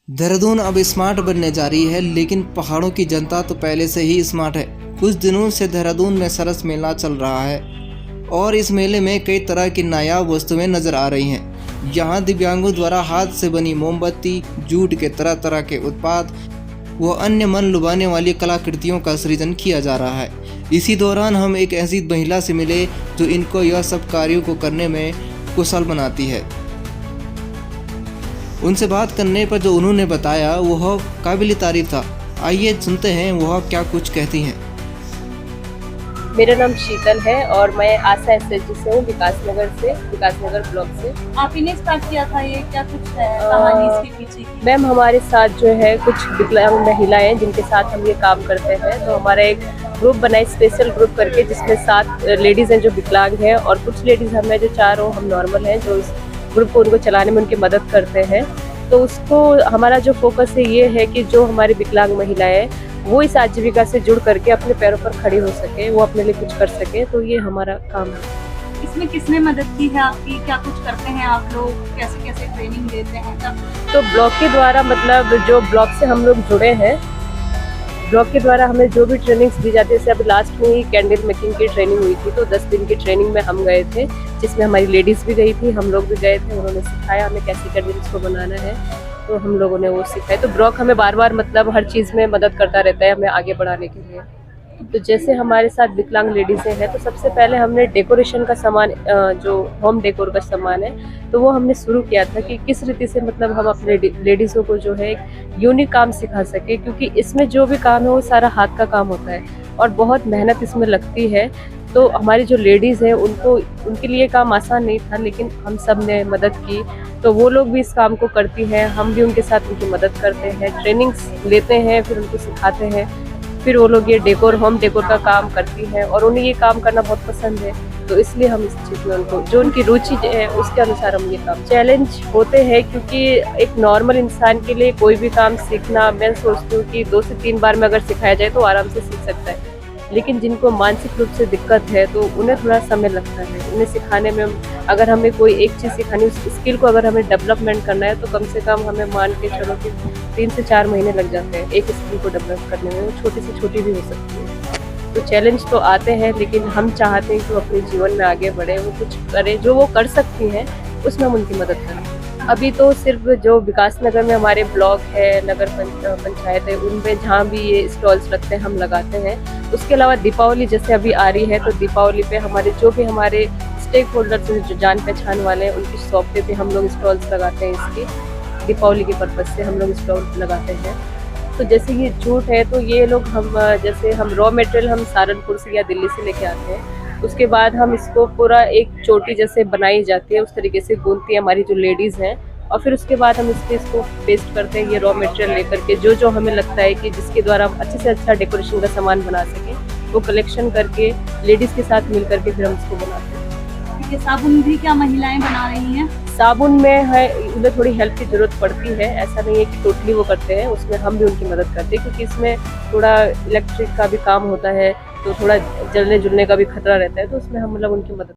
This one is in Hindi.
देहरादून अब स्मार्ट बनने जा रही है, लेकिन पहाड़ों की जनता तो पहले से ही स्मार्ट है। कुछ दिनों से देहरादून में सरस मेला चल रहा है और इस मेले में कई तरह की नायाब वस्तुएं नजर आ रही हैं। यहाँ दिव्यांगों द्वारा हाथ से बनी मोमबत्ती, जूट के तरह तरह के उत्पाद व अन्य मन लुभाने वाली कलाकृतियों का सृजन किया जा रहा है। इसी दौरान हम एक ऐसी महिला से मिले जो इनको यह सब कार्यों को करने में कुशल बनाती है। उनसे बात करने पर जो उन्होंने बताया वह काबिल तारीफ था। आइए सुनते हैं वह क्या कुछ कहती हैं। मेरा नाम शीतल है और मैं आशा एसएचजी से हूँ, विकासनगर ब्लॉक से। आप इन्हें स्टार्ट किया था, ये क्या कुछ है कहानी इसके पीछे की? मैम, हमारे साथ जो है कुछ विकलांग महिलाएं हैं जिनके साथ हम ये काम करते हैं। तो हमारा एक ग्रुप बना है, स्पेशल ग्रुप करके, जिसमें 7 लेडीज हैं जो विकलांग हैं और कुछ लेडीज हम हैं जो 4 हम नॉर्मल हैं, जो इस ग्रुप को उनको चलाने में उनकी मदद करते हैं। तो उसको हमारा जो फोकस है ये है कि जो हमारी विकलांग महिलाएं हैं वो इस आजीविका से जुड़ करके अपने पैरों पर खड़ी हो सके, वो अपने लिए कुछ कर सके। तो ये हमारा काम है। इसमें किसने मदद की है आपकी? क्या कुछ करते हैं आप लोग? कैसे कैसे ट्रेनिंग देते हैं तब? तो ब्लॉक के द्वारा, मतलब जो ब्लॉक से हम लोग जुड़े हैं, ब्लॉक के द्वारा हमें जो भी ट्रेनिंग्स दी जाती है, जैसे अभी लास्ट में ही कैंडल मेकिंग की ट्रेनिंग हुई थी, तो 10 दिन की ट्रेनिंग में हम गए थे, जिसमें हमारी लेडीज़ भी गई थी, हम लोग भी गए थे। उन्होंने सिखाया हमें कैसे कैंडल्स को बनाना है, तो हम लोगों ने वो सिखाया। तो ब्लॉक हमें बार बार मतलब हर चीज़ में मदद करता रहता है हमें आगे बढ़ाने के लिए। तो जैसे हमारे साथ विकलांग लेडीज़ें हैं, तो सबसे पहले हमने डेकोरेशन का सामान, जो होम डेकोर का सामान है, तो वो हमने शुरू किया था कि किस रीति से मतलब हम अपने लेडीज़ों को जो है एक यूनिक काम सिखा सके, क्योंकि इसमें जो भी काम है वो सारा हाथ का काम होता है और बहुत मेहनत इसमें लगती है। तो हमारी जो लेडीज़ हैं उनके लिए काम आसान नहीं था, लेकिन हम सब ने मदद की। तो वो लोग भी इस काम को करती हैं, हम भी उनके साथ उनकी मदद करते हैं, ट्रेनिंग्स लेते हैं, फिर उनको सिखाते हैं। फिर वो लोग ये होम डेकोर का काम करती हैं और उन्हें ये काम करना बहुत पसंद है। तो इसलिए हम इस चीज़ में उनको, जो उनकी रुचि है उसके अनुसार हम ये काम। चैलेंज होते हैं क्योंकि एक नॉर्मल इंसान के लिए कोई भी काम सीखना, मैं सोचती हूँ कि 2 से 3 बार में अगर सिखाया जाए तो आराम से सीख सकता है। लेकिन जिनको मानसिक रूप से दिक्कत है तो उन्हें थोड़ा समय लगता है। उन्हें सिखाने में, अगर हमें कोई एक चीज़ सिखानी, उस स्किल को अगर हमें डेवलपमेंट करना है, तो कम से कम हमें मान के चलो कि 3 से 4 महीने लग जाते हैं एक स्किल को डेवलप करने में। वो छोटी से छोटी भी हो सकती है। तो चैलेंज तो आते हैं, लेकिन हम चाहते हैं कि वो अपने जीवन में आगे बढ़े, वो कुछ करें जो वो कर सकती हैं, उसमें हम उनकी मदद करें। अभी तो सिर्फ जो विकासनगर में हमारे ब्लॉक है, नगर पंचायत है, उनमें जहाँ भी ये स्टॉल्स लगते हैं हम लगाते हैं। उसके अलावा दीपावली जैसे अभी आ रही है, तो दीपावली पे हमारे जो भी हमारे स्टेक होल्डर्स हैं, जो जान पहचान वाले हैं, उनकी शॉप पे भी हम लोग स्टॉल्स लगाते हैं। इसकी दीपावली के पर्पज़ से हम लोग स्टॉल लगाते हैं। तो जैसे ये जूट है, तो ये लोग जैसे हम रॉ मटेरियल हम सहारनपुर से या दिल्ली से लेके आते हैं। उसके बाद हम इसको पूरा एक चोटी जैसे बनाई जाती है, उस तरीके से गूंथती है हमारी जो लेडीज़ हैं, और फिर उसके बाद हम इसको पेस्ट करते हैं, ये रॉ मटेरियल लेकर के, जो हमें लगता है कि जिसके द्वारा हम अच्छे से अच्छा डेकोरेशन का सामान बना सकें, वो कलेक्शन करके लेडीज़ के साथ मिल करके फिर हम इसको बनाते हैं। ठीक है। साबुन भी क्या महिलाएं बना रही हैं? साबुन में है, उन्हें थोड़ी हेल्प की ज़रूरत पड़ती है, ऐसा नहीं है कि टोटली वो करते हैं, उसमें हम भी उनकी मदद करते हैं, क्योंकि इसमें थोड़ा इलेक्ट्रिक का भी काम होता है, तो थोड़ा जलने जुलने का भी खतरा रहता है, तो उसमें हम मतलब उनकी मदद